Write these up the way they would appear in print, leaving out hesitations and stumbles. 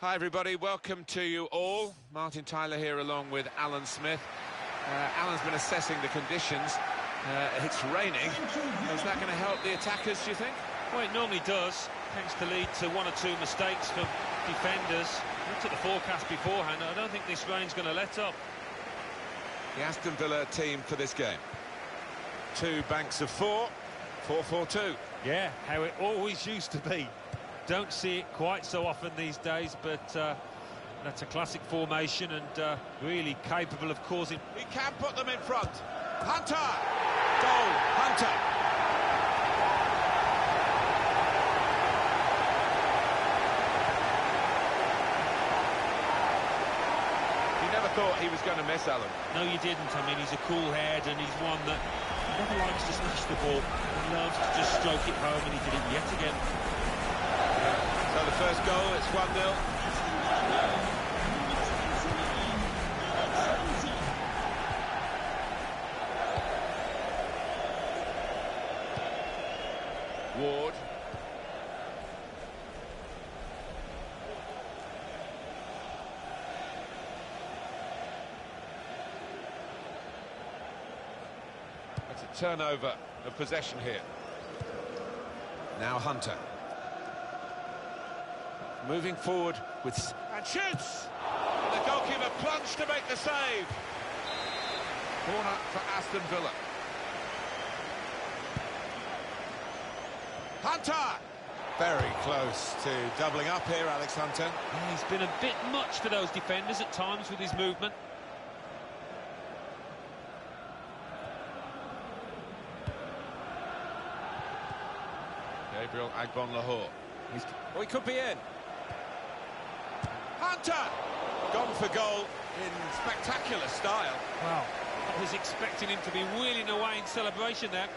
Hi everybody, welcome to you all. Martin Tyler here along with Alan Smith. Alan's been assessing the conditions. It's raining. Is that going to help the attackers, do you think? Well, it normally does. Tends to lead to one or two mistakes from defenders. Looked at the forecast beforehand. I don't think this rain's going to let up. The Aston Villa team for this game. Two banks of four, 4-4-2. Yeah, how it always used to be. Don't see it quite so often these days, but that's a classic formation and really capable of causing... He can put them in front. Hunter! Goal, Hunter! You never thought he was going to miss, Alan. No, you didn't. I mean, he's a cool head and he's one that never likes to smash the ball. He loves to just stroke it home, and he did it yet again. So the first goal, it's 1-0. Ward. That's a turnover of possession here. Now Hunter. Moving forward with... And shoots! And the goalkeeper plunged to make the save. Corner for Aston Villa. Hunter! Very close to doubling up here, Alex Hunter. Yeah, he's been a bit much for those defenders at times with his movement. Gabriel Agbonlahor. He could be in. Hunter! Gone for goal in spectacular style. Wow, I was expecting him to be wheeling away in celebration there.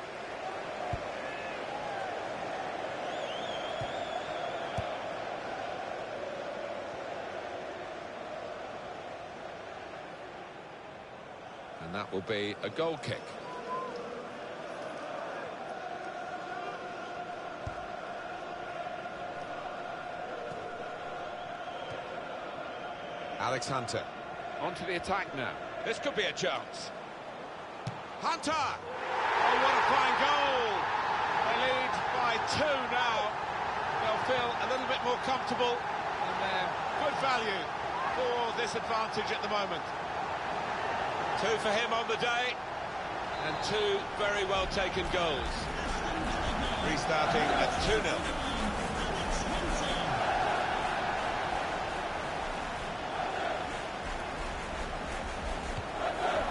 And that will be a goal kick. Alex Hunter. On to the attack now. This could be a chance. Hunter! Oh, what a fine goal! They lead by 2 now. They'll feel a little bit more comfortable, and they're good value for this advantage at the moment. 2 for him on the day, and 2 very well taken goals. Restarting at 2-0.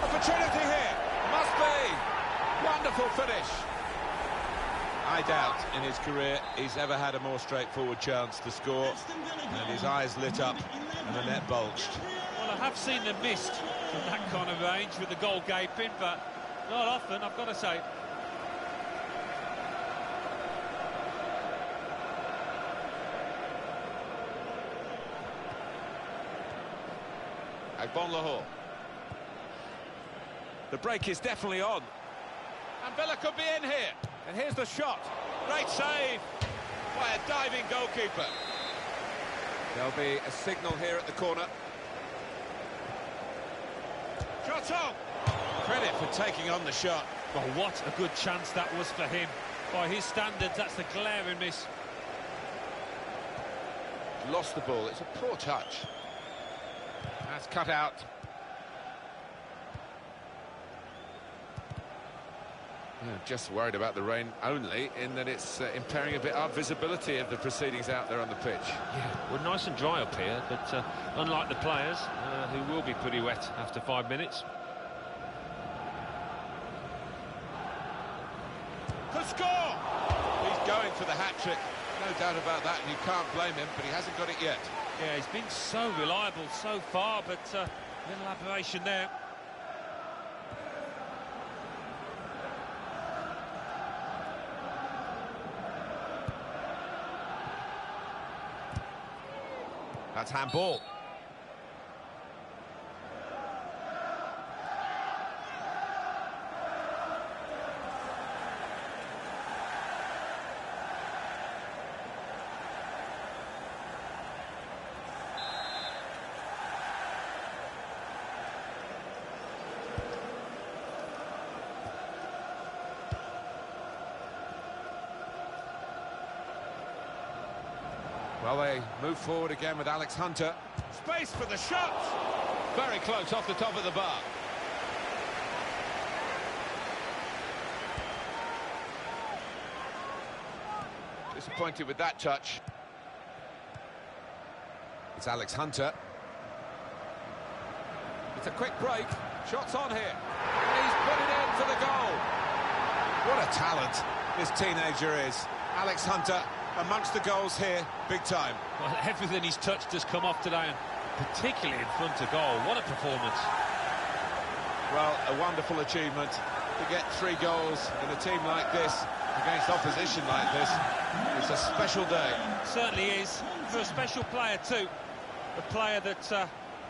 Opportunity here, must be. Wonderful finish. I doubt in his career he's ever had a more straightforward chance to score, and his eyes lit up and the net bulged. Well, I have seen them missed from that kind of range with the goal gaping, but not often, I've got to say. Agbonlahor. The break is definitely on. And Villa could be in here. And here's the shot. Great save by a diving goalkeeper. There'll be a signal here at the corner. Shot on! Credit for taking on the shot. Well, what a good chance that was for him. By his standards, that's a glaring miss. Lost the ball. It's a poor touch. That's cut out. Yeah, just worried about the rain only, in that it's impairing a bit our visibility of the proceedings out there on the pitch. Yeah, we're nice and dry up here, but unlike the players, who will be pretty wet after 5 minutes. Could score! He's going for the hat-trick, no doubt about that, and you can't blame him, but he hasn't got it yet. Yeah, he's been so reliable so far, but little aberration there. That's handball. Well, they move forward again with Alex Hunter. Space for the shot! Very close off the top of the bar. Disappointed with that touch. It's Alex Hunter. It's a quick break. Shots on here. And he's put it in for the goal. What a talent this teenager is. Alex Hunter amongst the goals here, big time. Well, everything he's touched has come off today, and particularly in front of goal. What a performance. Well, a wonderful achievement to get 3 goals in a team like this, against opposition like this. It's a special day. Certainly is, for a special player too. A player that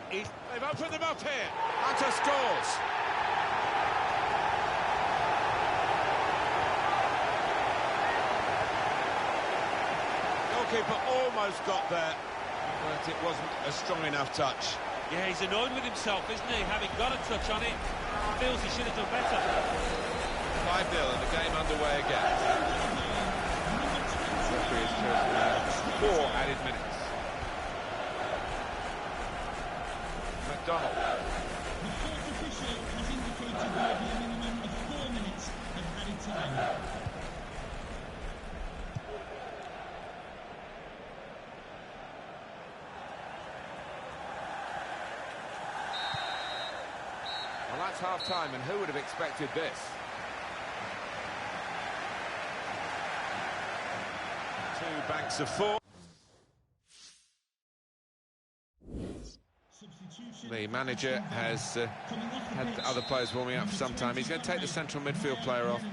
They've opened them up here. Hunter scores. Goalkeeper almost got there, but it wasn't a strong enough touch. Yeah, he's annoyed with himself, isn't he? Having got a touch on it, feels he should have done better. 5-0 and the game underway again. Referee has chosen 4 added minutes. McDonald. The fourth official has indicated there will be a minimum of 4 minutes of added time. Well, that's half-time, and who would have expected this? 2 banks of 4. The manager has had other players warming up for some time. He's going to take the central midfield player off,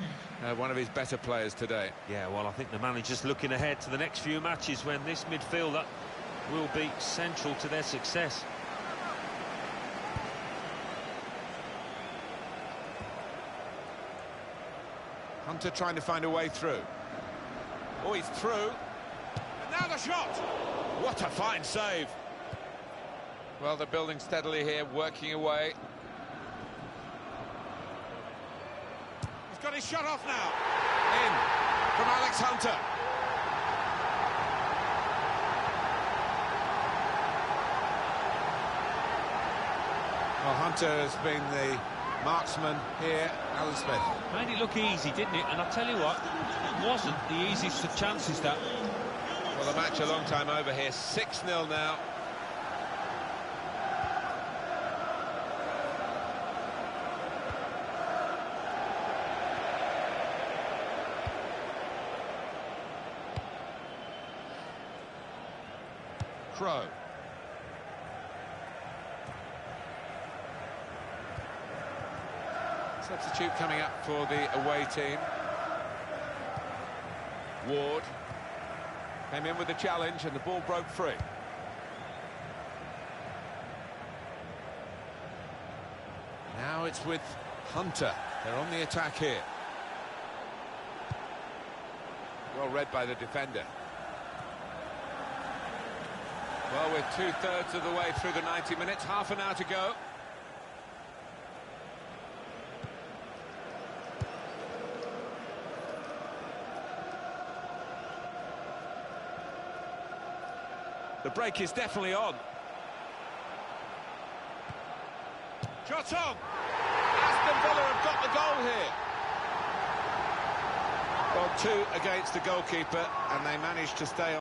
one of his better players today. Yeah, well, I think the manager's looking ahead to the next few matches when this midfielder will be central to their success. Hunter trying to find a way through. Oh, he's through. And now the shot! What a fine save! Well, they're building steadily here, working away. He's got his shot off now. In from Alex Hunter. Well, Hunter has been the marksman here, Alan Smith. Made it look easy, didn't it? And I'll tell you what, it wasn't the easiest of chances, that. Well, the match a long time over here. 6-0 now. Crow. Substitute coming up for the away team. Ward came in with the challenge and the ball broke free. Now it's with Hunter. They're on the attack here. Well read by the defender. Well, we're 2/3 of the way through the 90 minutes, half an hour to go. The break is definitely on. Shot on! Aston Villa have got the goal here. Well, 2 against the goalkeeper, and they managed to stay on.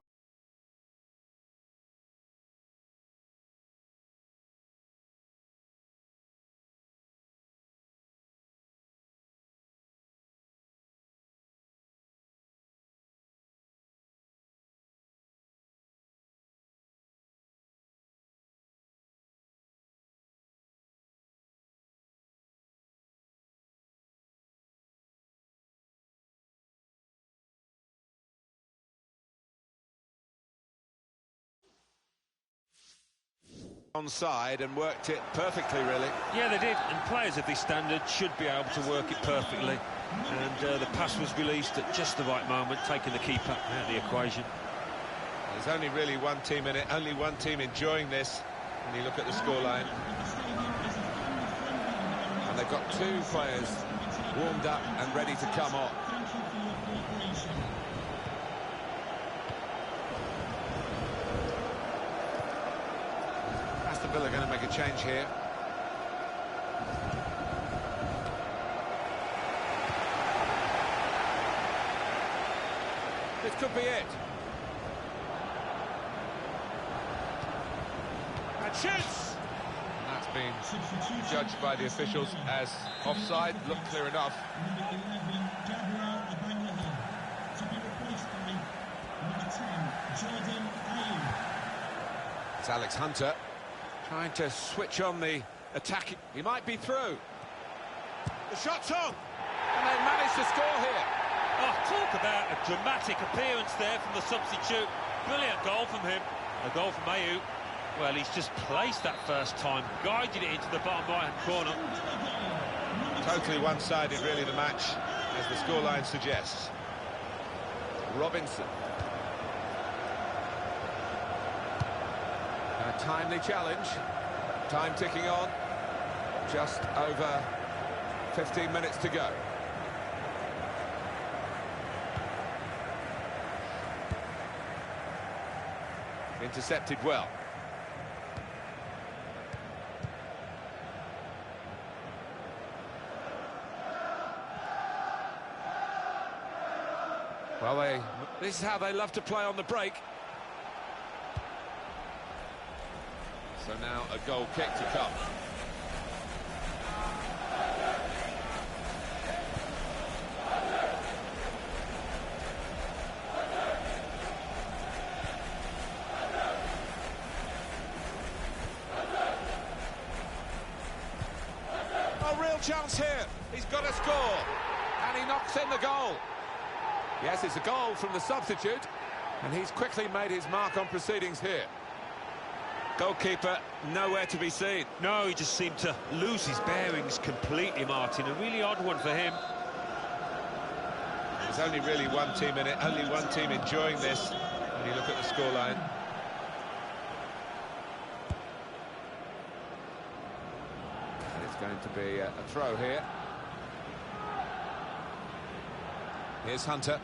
Onside and worked it perfectly, really. Yeah, they did, and players of this standard should be able to work it perfectly. And the pass was released at just the right moment, taking the keeper out of the equation. There's only really one team in it, only one team enjoying this when you look at the scoreline. And they've got 2 players warmed up and ready to come on. Villa are going to make a change here. This could be it. And shoots! And that's been judged by the officials as offside. Looked clear enough. Number 11, Gabriel Abangahil, to be replaced by number 10, Jordan Ayew. It's Alex Hunter trying to switch on the attack. He might be through. The shot's on! And they managed to score here. Oh, talk about a dramatic appearance there from the substitute. Brilliant goal from him. A goal from Ayew. Well, he's just placed that first time, guided it into the bottom right-hand corner. Totally one-sided, really, the match, as the scoreline suggests. Robinson. A timely challenge. Time ticking on. Just over 15 minutes to go. Intercepted well. Well, this is how they love to play on the break. So now a goal kick to come. A real chance here. He's got to score. And he knocks in the goal. Yes, it's a goal from the substitute, and he's quickly made his mark on proceedings here. Goalkeeper nowhere to be seen. No, he just seemed to lose his bearings completely, Martin. A really odd one for him. There's only really one team in it, only one team enjoying this when you look at the scoreline. And it's going to be a throw here. Here's Hunter.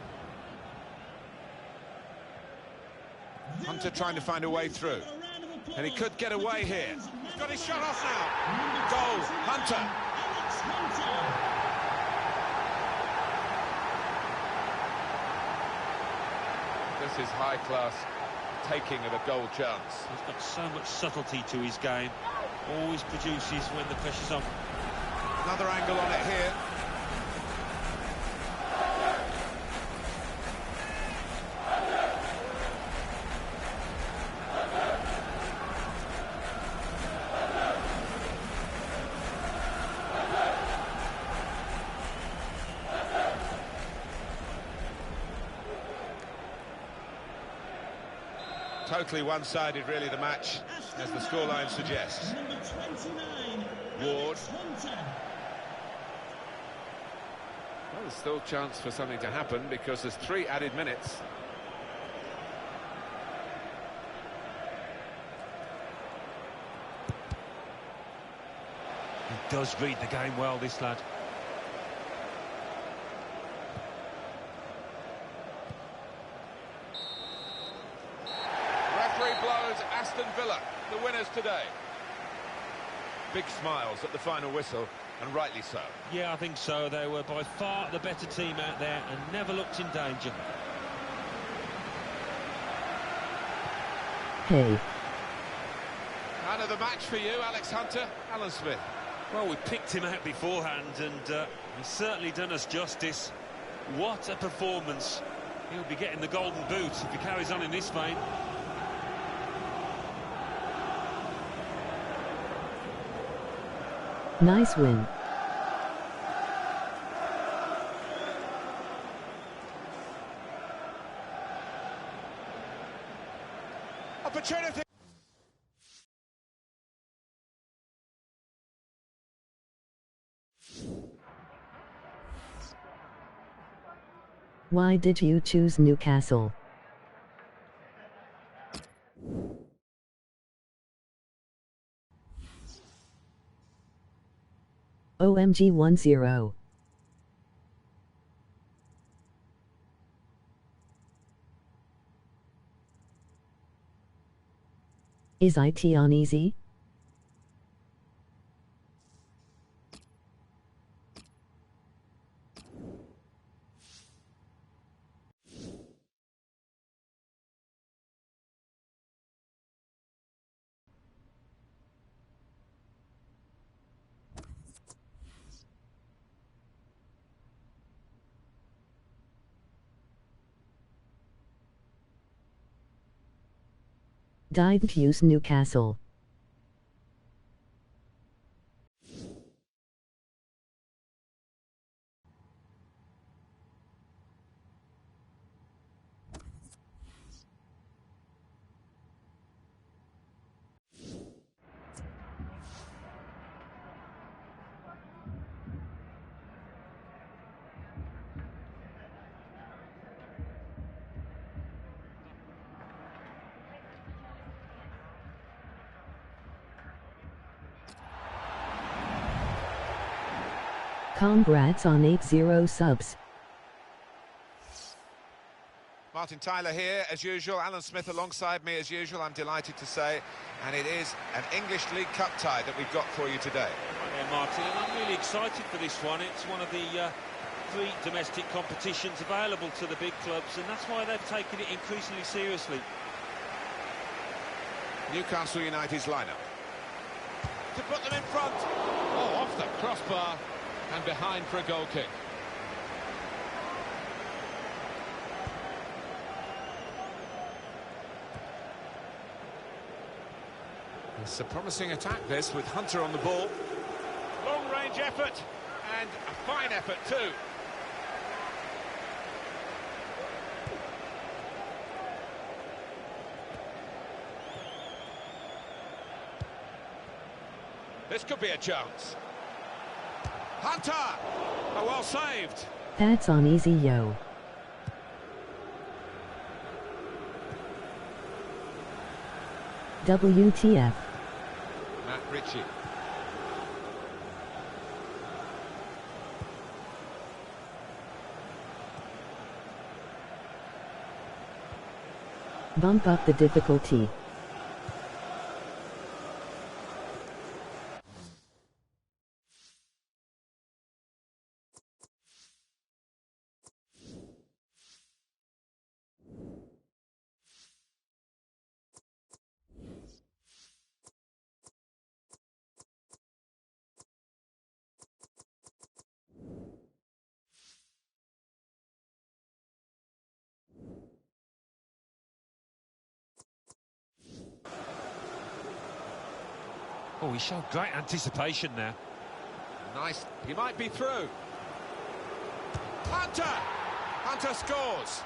Hunter trying to find a way through. And he could get away here. He's got his shot off now. Goal, Hunter. This is high-class taking of a goal chance. He's got so much subtlety to his game. Always produces when the pressure's on. Another angle on it here. Totally one-sided, really, the match, as the scoreline suggests. Number 29, Ward. Hunter. Well, there's still a chance for something to happen because there's 3 added minutes. He does read the game well, this lad. Blows Aston Villa, the winners today. Big smiles at the final whistle, and rightly so. Yeah, I think so. They were by far the better team out there and never looked in danger. Hey. Man of the match for you, Alex Hunter. Alan Smith. Well, we picked him out beforehand, and he's certainly done us justice. What a performance. He'll be getting the golden boot if he carries on in this vein. Nice win. Opportunity. Why did you choose Newcastle? OMG 10. Is it on easy? Diffuse Newcastle. Congrats on 8-0 subs. Martin Tyler here, as usual. Alan Smith alongside me, as usual, I'm delighted to say. And it is an English League Cup tie that we've got for you today. Yeah, Martin, and I'm really excited for this one. It's one of the 3 domestic competitions available to the big clubs, and that's why they've taken it increasingly seriously. Newcastle United's lineup. To put them in front. Oh, off the crossbar and behind for a goal kick. It's a promising attack, this, with Hunter on the ball. Long-range effort, and a fine effort too. This could be a chance. Hunter! Oh, well saved. That's on easy, yo. WTF. Matt Ritchie. Bump up the difficulty. Oh, he showed great anticipation there. Nice. He might be through. Hunter! Hunter scores.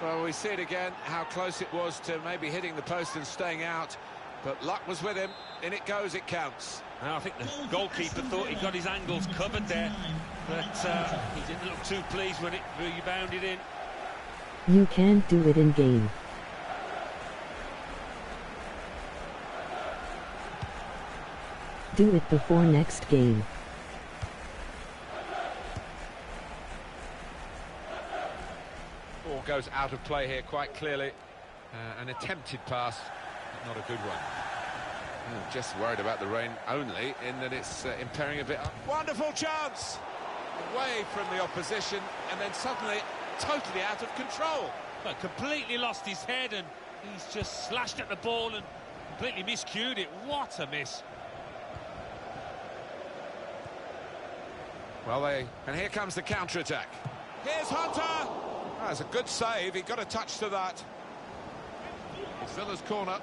Well, we see it again, how close it was to maybe hitting the post and staying out. But luck was with him. In it goes, it counts. Now, I think the goalkeeper thought he got his angles covered there, but he didn't look too pleased when it rebounded in. You can't do it in game. Do it before next game. Ball goes out of play here quite clearly. An attempted pass, but not a good one. I'm just worried about the rain only, in that it's impairing a bit. Wonderful chance! Away from the opposition, and then suddenly totally out of control. But completely lost his head, and he's just slashed at the ball and completely miscued it. What a miss. Well, and here comes the counter-attack. Here's Hunter! Oh, that's a good save, he got a touch to that. It's Villa's corner.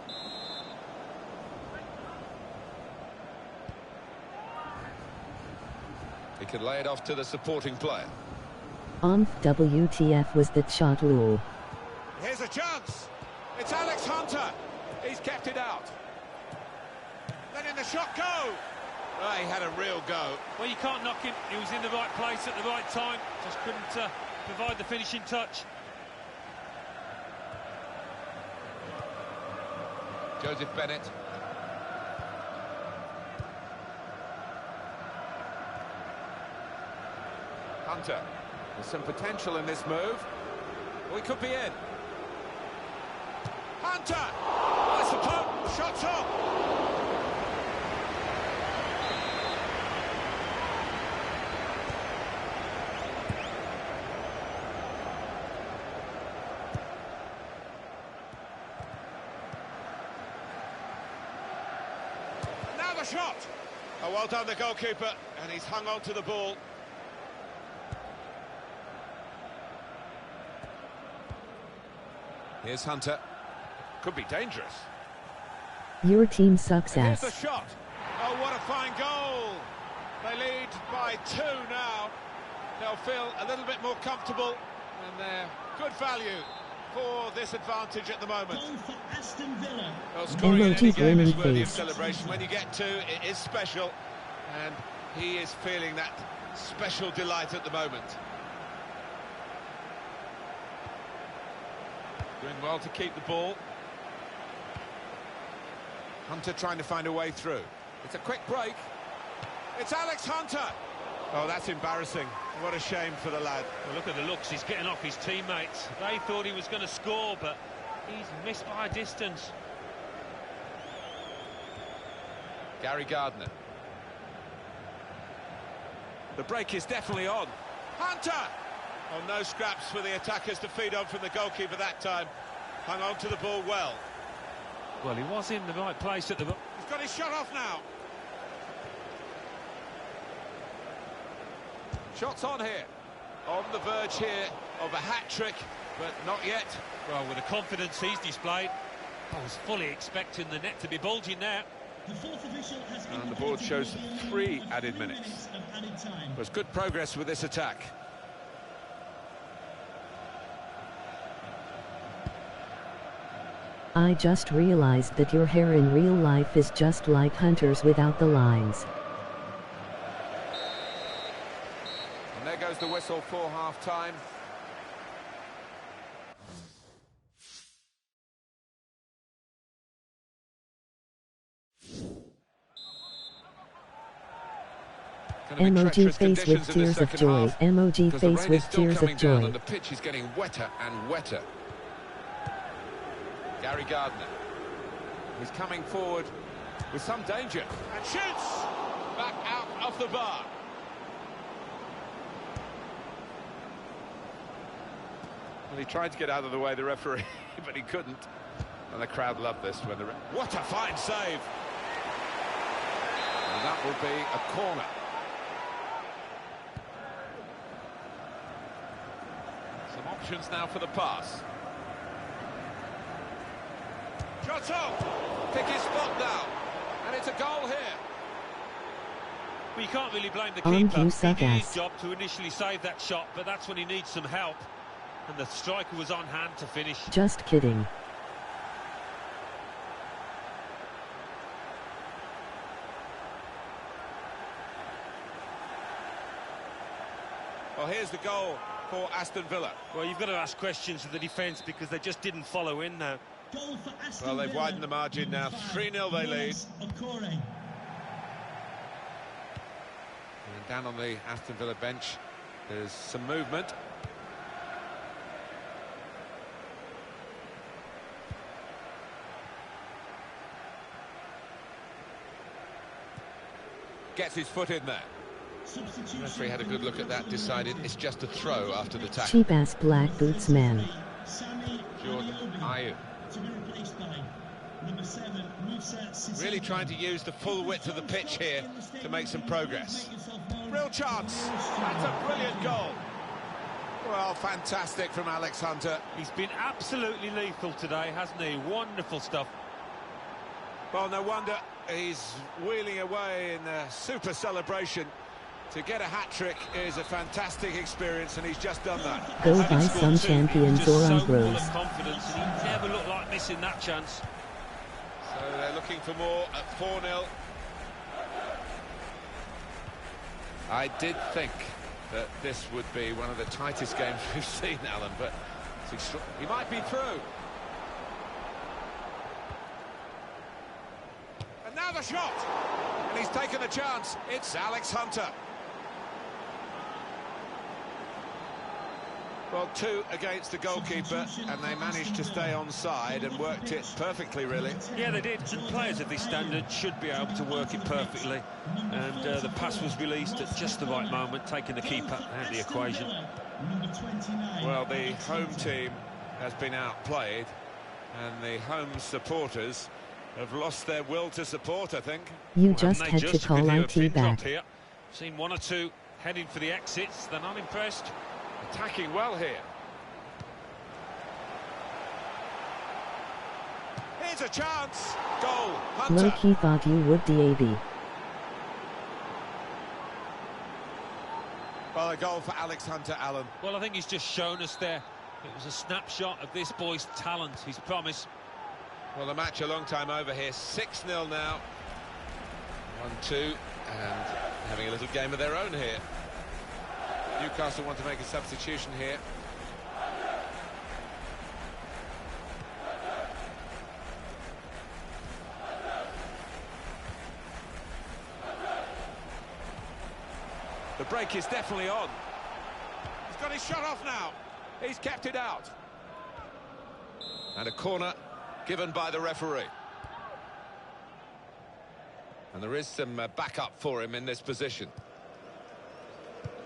He can lay it off to the supporting player. WTF was the shot rule. Here's a chance! It's Alex Hunter! He's kept it out. Letting the shot go! Oh, he had a real go. Well, you can't knock him. He was in the right place at the right time. Just couldn't provide the finishing touch. Joseph Bennett. Hunter. There's some potential in this move. We could be in. Hunter! Oh, it's the poke. Shots on. Now the shot. Oh, well done, the goalkeeper. And he's hung on to the ball. Here's Hunter. Could be dangerous. Your team sucks And here's ass. the shot. Oh, what a fine goal. They lead by 2 now. They'll feel a little bit more comfortable, and they're good value for this advantage at the moment. Goal for Aston Villa. Well, scoring in any Emoji game is grinning worthy of face. celebration. When you get 2, it is special, and he is feeling that special delight at the moment. Doing well to keep the ball. Hunter trying to find a way through. It's a quick break. It's Alex Hunter. Oh, that's embarrassing. What a shame for the lad. Well, look at the looks, he's getting off his teammates. They thought he was going to score, but he's missed by a distance. Gary Gardner. The break is definitely on. Hunter! Oh, no scraps for the attackers to feed on from the goalkeeper that time. Hung on to the ball well. Well, he was in the right place at the... He's got his shot off now. Shots on here. On the verge here of a hat-trick, but not yet. Well, with the confidence he's displayed, I was fully expecting the net to be bulging now. The fourth official has And the board shows 3 added minutes. of added time. There's good progress with this attack. I just realized that your hair in real life is just like Hunter's without the lines. And there goes the whistle for half-time. Emoji face with tears of joy. Emoji face with tears of joy. And the pitch is getting wetter and wetter. Gary Gardner. He's coming forward with some danger. And shoots! Back out of the bar. Well, he tried to get out of the way, the referee, but he couldn't. And the crowd loved this when the... What a fine save! And that will be a corner. Some options now for the pass. Shots up! Pick his spot now. And it's a goal here. Well, you can't really blame the You keeper. suck He did his ass. job to initially save that shot, but that's when he needs some help. And the striker was on hand to finish. Just kidding. Well, here's the goal for Aston Villa. Well, you've got to ask questions of the defence because they just didn't follow in now. Goal for Aston Well, they've Villa. widened the margin now. 3-0 they lead. Okore. And down on the Aston Villa bench, there's some movement. Gets his foot in there. The referee had a good look at that, decided it's just a throw after the tackle. Cheap ass black boots man. Jordan Ayew. To be replaced by number 7, Musa Sissoko. Really trying to use the full width of the pitch here to make some progress. Real chance. That's a brilliant goal. Well, fantastic from Alex Hunter. He's been absolutely lethal today, hasn't he? Wonderful stuff. Well, no wonder he's wheeling away in a super celebration. To get a hat-trick is a fantastic experience, and he's just done that. Go Having buy scored some 2, champions just or so on full bros. of confidence, and he never looked like missing that chance. So they're looking for more at 4-0. I did think that this would be one of the tightest games we've seen, Alan, but he might be through. And now the shot! And he's taken a chance. It's Alex Hunter. Well, 2 against the goalkeeper, and they managed to stay onside and worked it perfectly, really. Yeah, they did. And players of this standard should be able to work it perfectly. And the pass was released at just the right moment, taking the keeper out of the equation. Well, the home team has been outplayed, and the home supporters have lost their will to support, I think. You Well, just haven't they had to just? call Could hear a IT pin drop back. here. Seen 1 or 2 heading for the exits. They're not impressed. Attacking well here. Here's a chance. Goal. Hunter. Low-key thought you would DAB. Well, a goal for Alex Hunter, Alan. Well, I think he's just shown us there. It was a snapshot of this boy's talent, his promise. Well, the match a long time over here. 6-0 now. 1-2, and having a little game of their own here. Newcastle want to make a substitution here. The break is definitely on. He's got his shot off now. He's kept it out. And a corner given by the referee. And there is some backup for him in this position.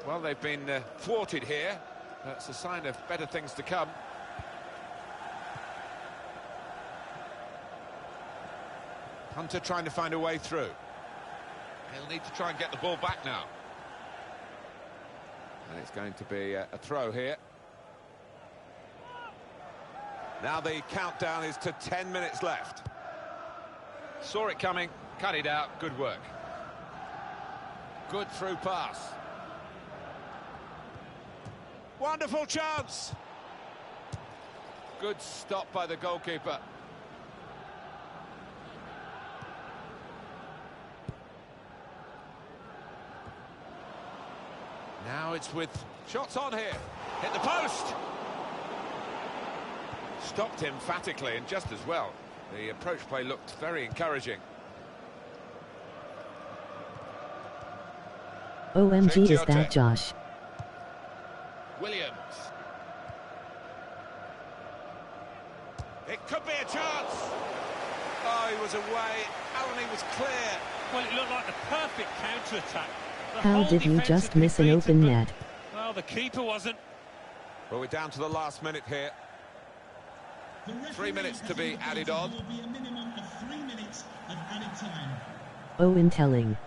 Well, they've been thwarted here. That's a sign of better things to come. Hunter trying to find a way through. He'll need to try and get the ball back now. And it's going to be a throw here. Now the countdown is to 10 minutes left. Saw it coming, cut it out, good work. Good through pass. Wonderful chance. Good stop by the goalkeeper. Now it's with shots on here. Hit the post. Stopped emphatically and just as well. The approach play looked very encouraging. OMG, is that Josh? Williams. It could be a chance. Oh, he was away. Alan, he was clear. Well, it looked like the perfect counter-attack. How did you just miss an open net? Well, the keeper wasn't. Well, we're down to the last minute here. 3 minutes to be added on. There will be a minimum of 3 minutes of added time. Owen telling.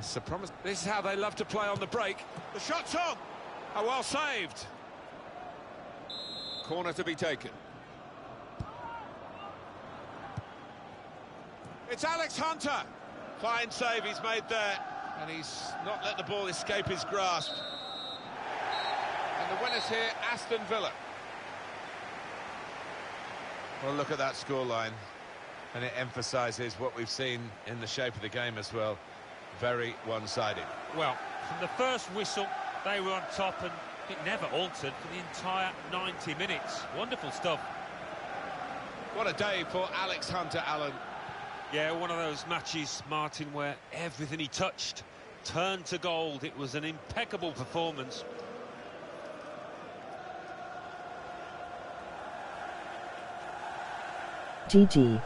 It's a promise. This is how they love to play on the break. The shot's on. Oh, well saved. Corner to be taken. It's Alex Hunter. Fine save he's made there. And he's not let the ball escape his grasp. And the winners here, Aston Villa. Well, look at that scoreline. And it emphasises what we've seen in the shape of the game as well. Very one-sided. Well, from the first whistle, they were on top, and it never altered for the entire 90 minutes. Wonderful stuff. What a day for Alex Hunter, Alan. Yeah, one of those matches, Martin, where everything he touched turned to gold. It was an impeccable performance. GG.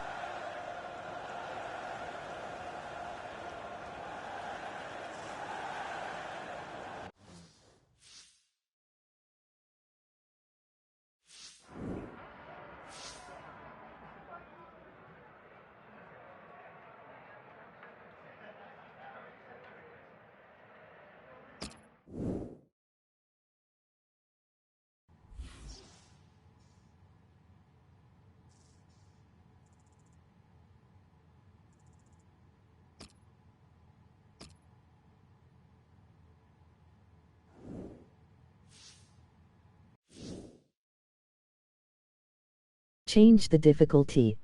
Change the difficulty.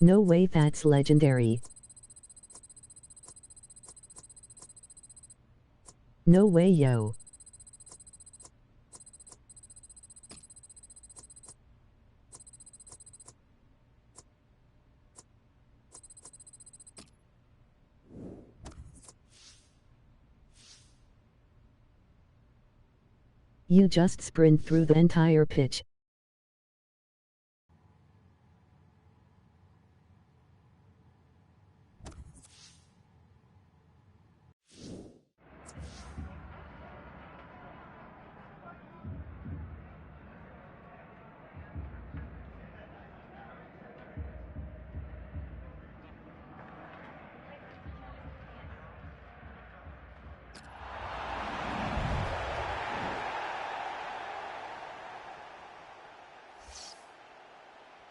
No way, that's legendary. No way, yo. You just sprint through the entire pitch.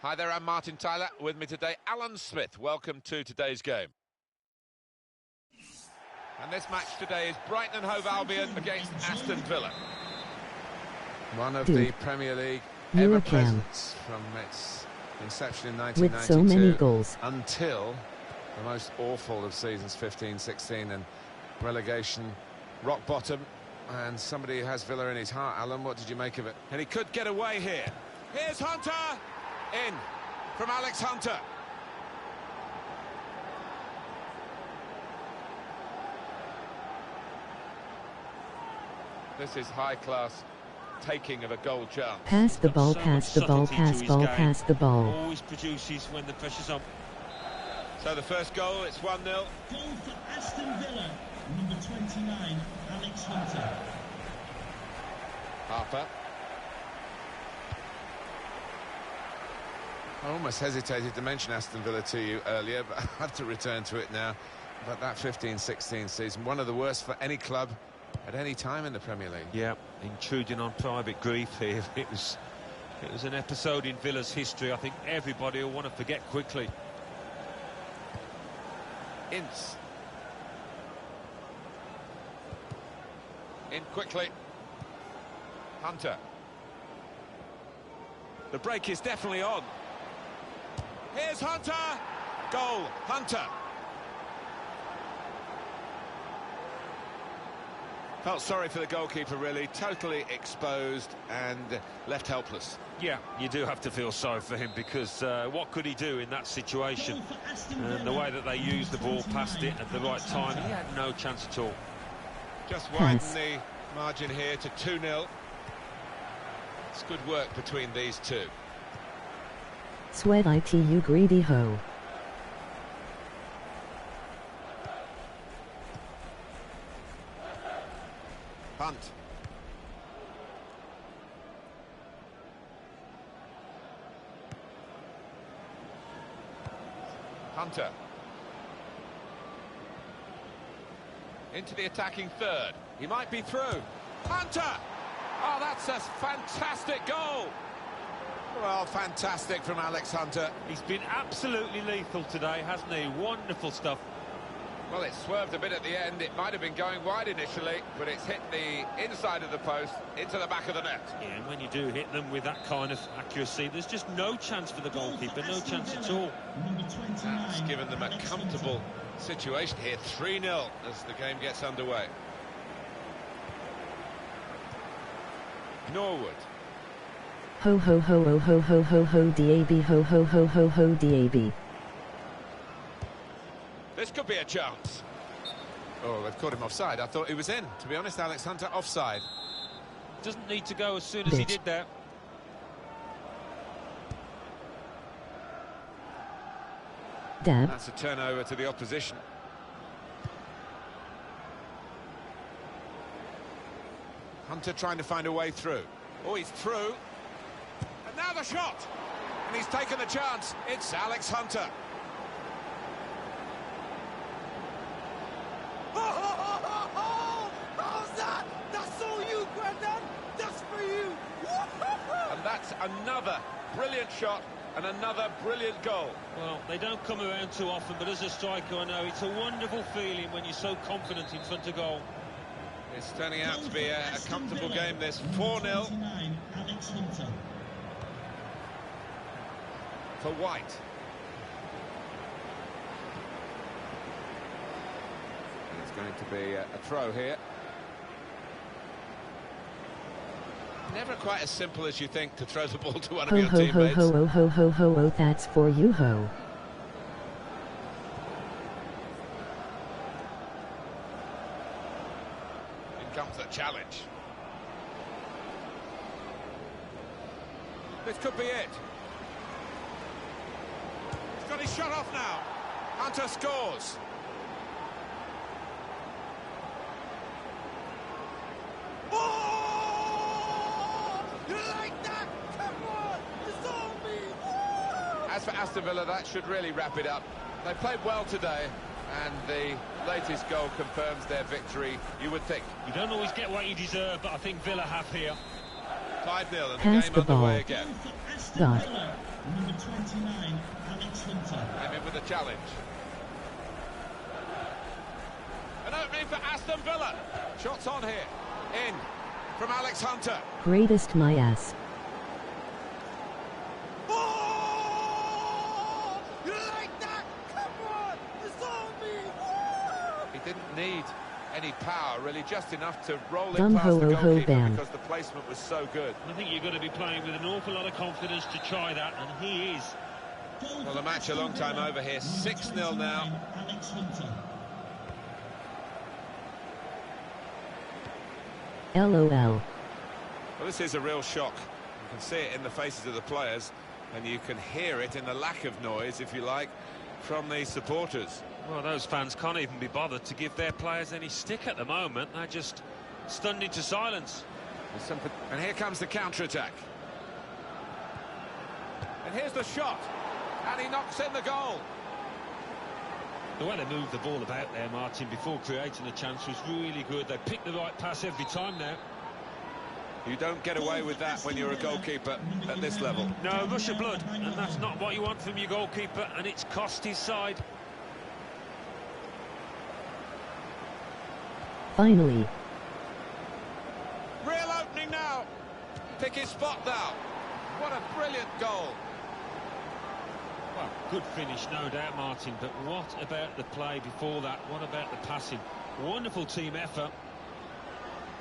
Hi there, I'm Martin Tyler. With me today, Alan Smith. Welcome to today's game. And this match today is Brighton and Hove Albion against Aston Villa. One of the Premier League ever-presents from its inception in 1992 with so many goals until the most awful of seasons 15-16 and relegation rock bottom. And somebody who has Villa in his heart. Alan, what did you make of it? And he could get away here. Here's Hunter! In from Alex Hunter. This is high-class taking of a goal chance. Pass the ball, pass the ball, pass ball, pass the ball. Always produces when the pressure's on. So the first goal, it's 1-0. Goal for Aston Villa, number 29, Alex Hunter. Harper. I almost hesitated to mention Aston Villa to you earlier, but I have to return to it now. But that 15-16 season, one of the worst for any club at any time in the Premier League. Yeah, intruding on private grief here. It was an episode in Villa's history I think everybody will want to forget quickly. Ince. In quickly. Hunter. The break is definitely on. Here's Hunter! Goal, Hunter. Felt sorry for the goalkeeper, really. Totally exposed and left helpless. Yeah, you do have to feel sorry for him because what could he do in that situation? And the way that they used the ball past it at the right time, he had no chance at all. Just widen the margin here to 2-0. It's good work between these two. Sweat it, you greedy hoe. Hunt. Hunter. Into the attacking third. He might be through. Hunter! Oh, that's a fantastic goal! Well, fantastic from Alex Hunter. He's been absolutely lethal today, hasn't he? Wonderful stuff. Well, it swerved a bit at the end. It might have been going wide initially, but it's hit the inside of the post into the back of the net. Yeah, and when you do hit them with that kind of accuracy, there's just no chance for the goalkeeper, no chance at all. That's given them a comfortable situation here. 3-0 as the game gets underway. Norwood. Ho ho ho ho ho ho ho ho dab ho ho ho ho ho dab. This could be a chance. Oh, they've caught him offside. I thought he was in. To be honest, Alex Hunter offside. Doesn't need to go as soon as he did that. Dab. That's a turnover to the opposition. Hunter trying to find a way through. Oh, he's through. And now the shot. And he's taken the chance. It's Alex Hunter. How's that? That's all you, Grandad. That's for you. And that's another brilliant shot and another brilliant goal. Well, they don't come around too often, but as a striker, I know it's a wonderful feeling when you're so confident in front of goal. It's turning out to be a comfortable game, this. 4-0 for White. And it's going to be a throw here. Never quite as simple as you think to throw the ball to one of your teammates. Ho ho ho ho ho ho, that's for you, ho. In comes the challenge. This could be it. He's got his shot off now. Hunter scores. Oh! You like that? Come on! It's on me! Oh! As for Aston Villa, that should really wrap it up. They played well today, and the latest goal confirms their victory, you would think. You don't always get what you deserve, but I think Villa have here. 5-0 and Pass the the game ball. underway again. God. Number 29, Alex Hunter. Came in with a challenge. An opening for Aston Villa. Shots on here. In from Alex Hunter. Greatest my ass. Oh! You like that? Come on! It's on me! Oh! He didn't need any power, really, just enough to roll it Dum past ho the ho ho goalkeeper bam. because the placement was so good. I think you're going to be playing with an awful lot of confidence to try that, and he is. Well, the match a long time over here. 6-0 now. Alex Hunter. LOL. Well, this is a real shock. You can see it in the faces of the players, and you can hear it in the lack of noise, if you like, from the supporters. Well, those fans can't even be bothered to give their players any stick at the moment. They're just stunned into silence. And here comes the counter-attack. And here's the shot. And he knocks in the goal. The way they moved the ball about there, Martin, before creating a chance was really good. They picked the right pass every time now. You don't get away with that when you're a goalkeeper at this level. No, rush of blood, and that's not what you want from your goalkeeper, and it's cost his side. Finally. Real opening now. Pick his spot now. What a brilliant goal. Well, good finish, no doubt, Martin, but what about the play before that? What about the passing? Wonderful team effort.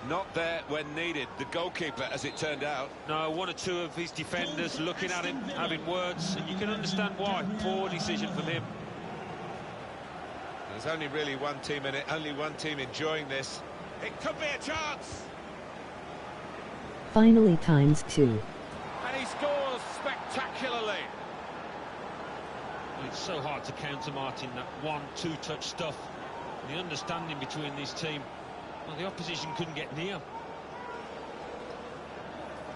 Not there when needed. The goalkeeper, as it turned out. No, one or two of his defenders looking at him, having words, and you can understand why. Poor decision from him. There's only really one team in it, only one team enjoying this. It could be a chance. Finally times 2. And he scores spectacularly. Well, it's so hard to counter, Martin, that 1-2 touch stuff. The understanding between this team. Well, the opposition couldn't get near.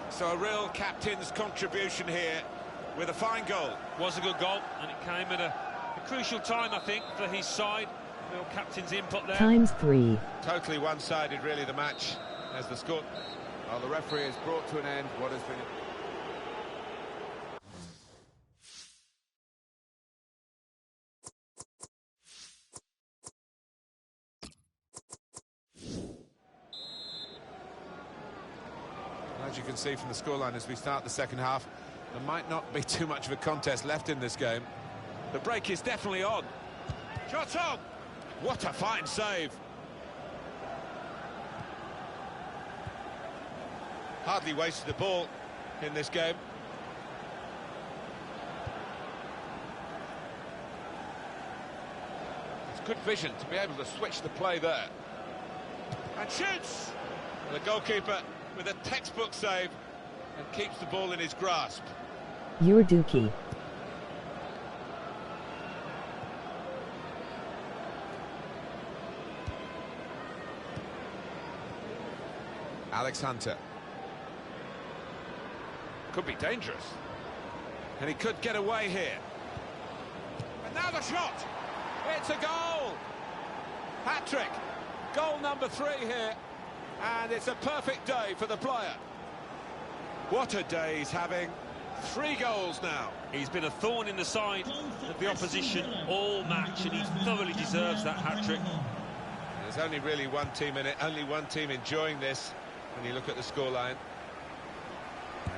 So a real captain's contribution here with a fine goal. Was a good goal, and it came at a crucial time, I think, for his side. Real captain's input there. Times 3. Totally one-sided, really, the match, as the score. Well, the referee has brought to an end what has been... As you can see from the scoreline as we start the second half, there might not be too much of a contest left in this game. The break is definitely on. Shot on! What a fine save. Hardly wasted the ball in this game. It's good vision to be able to switch the play there. And shoots! And the goalkeeper with a textbook save and keeps the ball in his grasp. Your dookie. Alex Hunter. Could be dangerous. And he could get away here. And now the shot! It's a goal! Hat-trick. Goal number 3 here. And it's a perfect day for the player. What a day he's having. 3 goals now. He's been a thorn in the side of the opposition all match, and he thoroughly deserves that hat-trick. There's only really one team in it, only one team enjoying this when you look at the scoreline.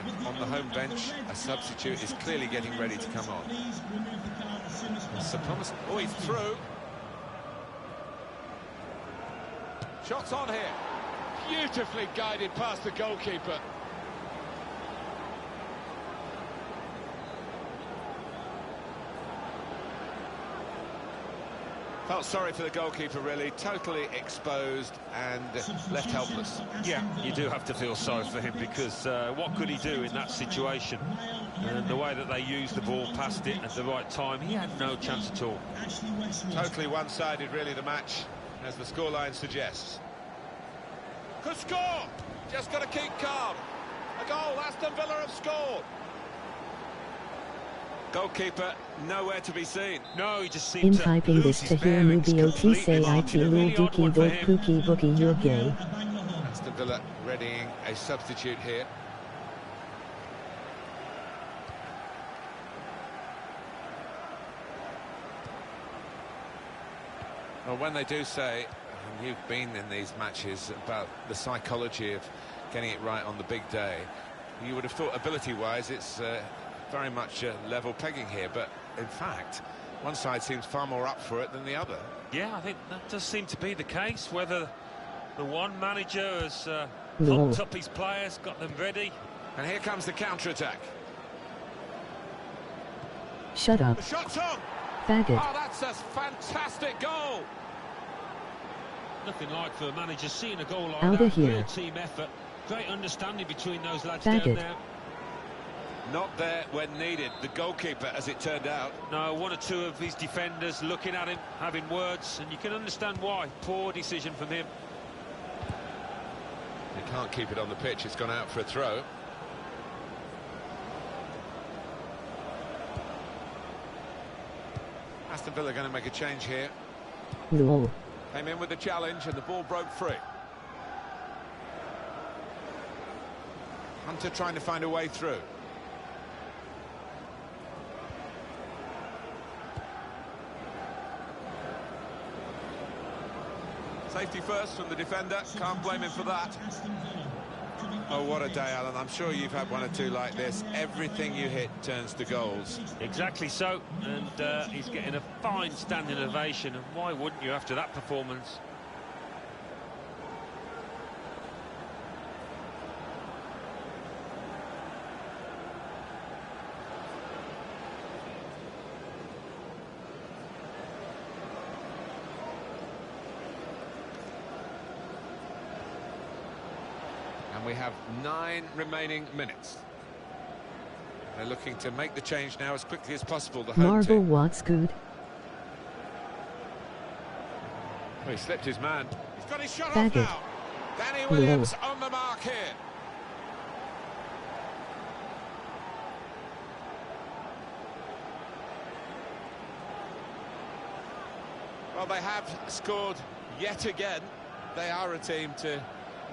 And on the home bench, a substitute is clearly getting ready to come on. Sir Thomas, oh, he's through. Shots on here. Beautifully guided past the goalkeeper. Felt sorry for the goalkeeper, really, totally exposed and left helpless. Yeah, you do have to feel sorry for him, because what could he do in that situation? And the way that they used the ball, passed it at the right time, he had no chance at all. Totally one-sided, really, the match, as the scoreline suggests. Could score! Just got to keep calm. A goal, Aston Villa have scored. Goalkeeper nowhere to be seen. No, he just In seemed to typing lose this his to hear bearings movie OT completely, say IT Martin. A lul really odd dookie one for dog him. pookie bookie you're gay. Aston Villa readying a substitute here. Well, when they do say, and you've been in these matches, about the psychology of getting it right on the big day, you would have thought ability-wise it's very much level pegging here, but in fact one side seems far more up for it than the other. Yeah, I think that does seem to be the case. Whether the one manager has Lol. pumped up his players, got them ready. And here comes the counter-attack. Shut up, The shot's on! faggot. Oh, that's a fantastic goal! Nothing like for a manager seeing a goal like Outta that. here. Real team effort. Great understanding between those lads Faggot. down there. Not there when needed. The goalkeeper, as it turned out. No, one or two of his defenders looking at him, having words, and you can understand why. Poor decision from him. They can't keep it on the pitch. It's gone out for a throw. Aston Villa going to make a change here. Lol. Came in with the challenge and the ball broke free. Hunter trying to find a way through. Safety first from the defender, can't blame him for that. Oh, what a day, Alan. I'm sure you've had one or two like this. Everything you hit turns to goals. Exactly so, and he's getting a fine standing ovation, and why wouldn't you after that performance? And we have 9 remaining minutes. They're looking to make the change now as quickly as possible, the home Marvel team. what's good. Oh, he slipped his man. He's got his shot off Faggot. now. Danny Williams on the mark here. Well, they have scored yet again. They are a team to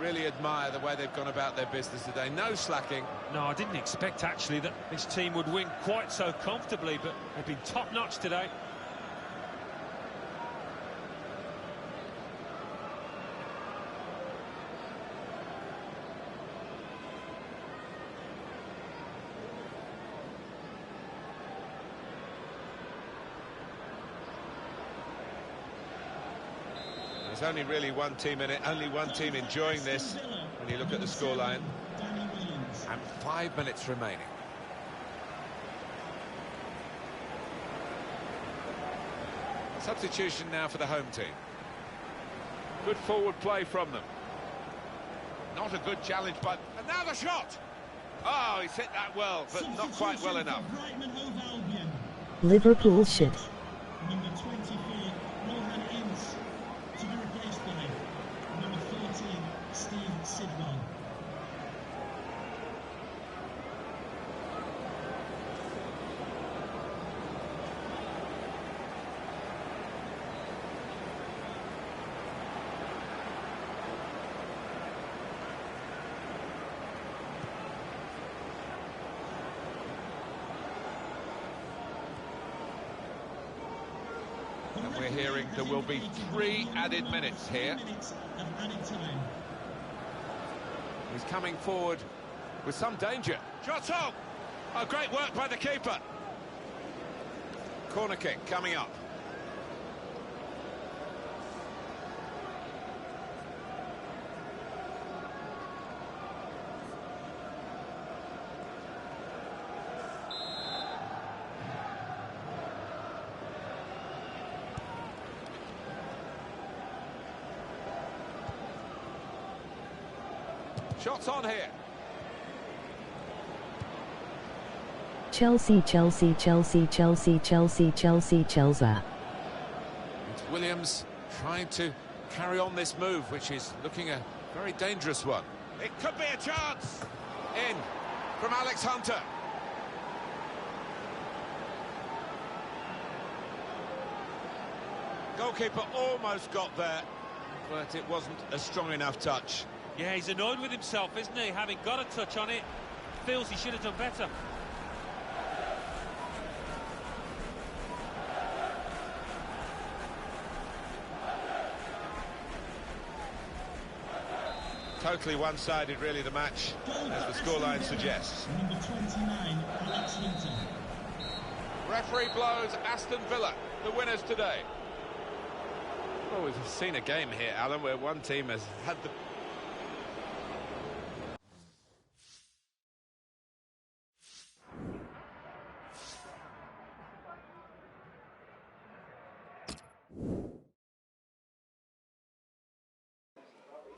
really admire the way they've gone about their business today. No slacking. No, I didn't expect actually that this team would win quite so comfortably, but they've been top-notch today. There's only really one team in it, only one team enjoying this when you look at the scoreline. And 5 minutes remaining. Substitution now for the home team. Good forward play from them. Not a good challenge, but... And now the shot! Oh, he's hit that well, but not quite well enough. Liverpool shit. Number 24, Rohan Ince, to be replaced by number 14, Steve Sidwell. And we're hearing there will be 3 added minutes here. 3 minutes of added time. He's coming forward with some danger. Shot on! Oh, great work by the keeper. Corner kick coming up. Shots on here. Chelsea, Chelsea, Chelsea, Chelsea, Chelsea, Chelsea, Chelsea. It's Williams trying to carry on this move, which is looking a very dangerous one. It could be a chance. In from Alex Hunter. Goalkeeper almost got there, but it wasn't a strong enough touch. Yeah, he's annoyed with himself, isn't he? Having got a touch on it, feels he should have done better. Totally one-sided, really, the match, as the scoreline suggests. Number 29, Alex Hunter. Referee blows Aston Villa, the winners today. Well, we've seen a game here, Alan, where one team has had the...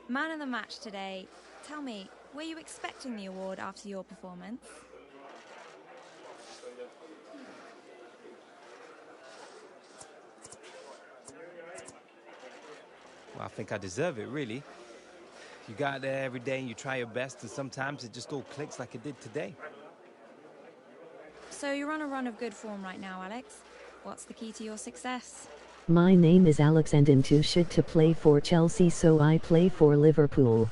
Man of the match today. Tell me, were you expecting the award after your performance? Well, I think I deserve it, really. You go out there every day and you try your best, and sometimes it just all clicks like it did today. So you're on a run of good form right now, Alex. What's the key to your success? My name is Alex and I'm too shit to play for Chelsea, so I play for Liverpool.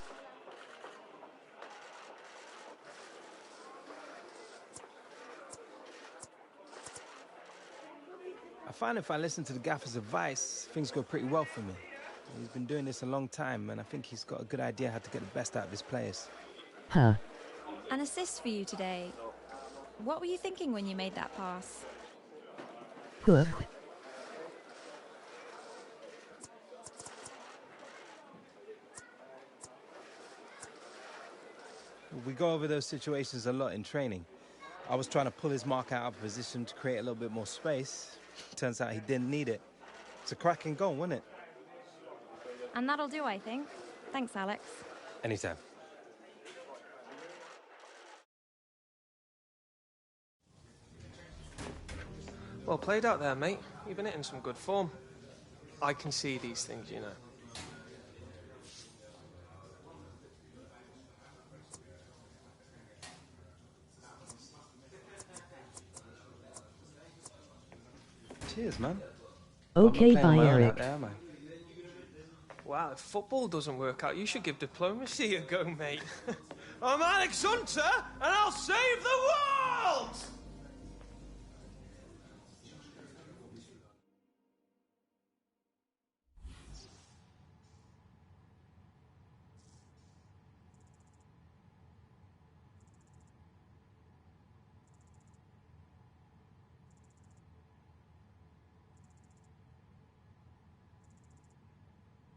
I find if I listen to the gaffer's advice, things go pretty well for me. He's been doing this a long time, and I think he's got a good idea how to get the best out of his players. Huh. An assist for you today. What were you thinking when you made that pass? Huh. We go over those situations a lot in training. I was trying to pull his mark out of position to create a little bit more space. Turns out he didn't need it. It's a cracking goal, wasn't it? And that'll do, I think. Thanks, Alex. Anytime. Well played out there, mate. You've been hitting some good form. I can see these things, you know. Cheers, man. Okay, bye, Out Eric. there, am I? Wow, if football doesn't work out, you should give diplomacy a go, mate. I'm Alex Hunter, and I'll save the world!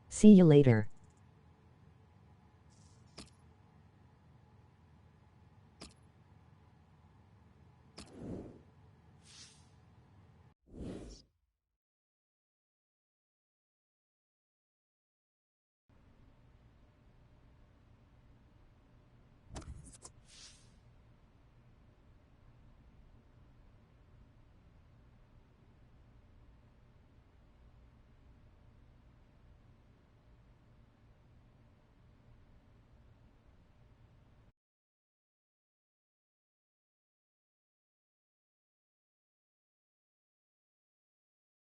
See you later.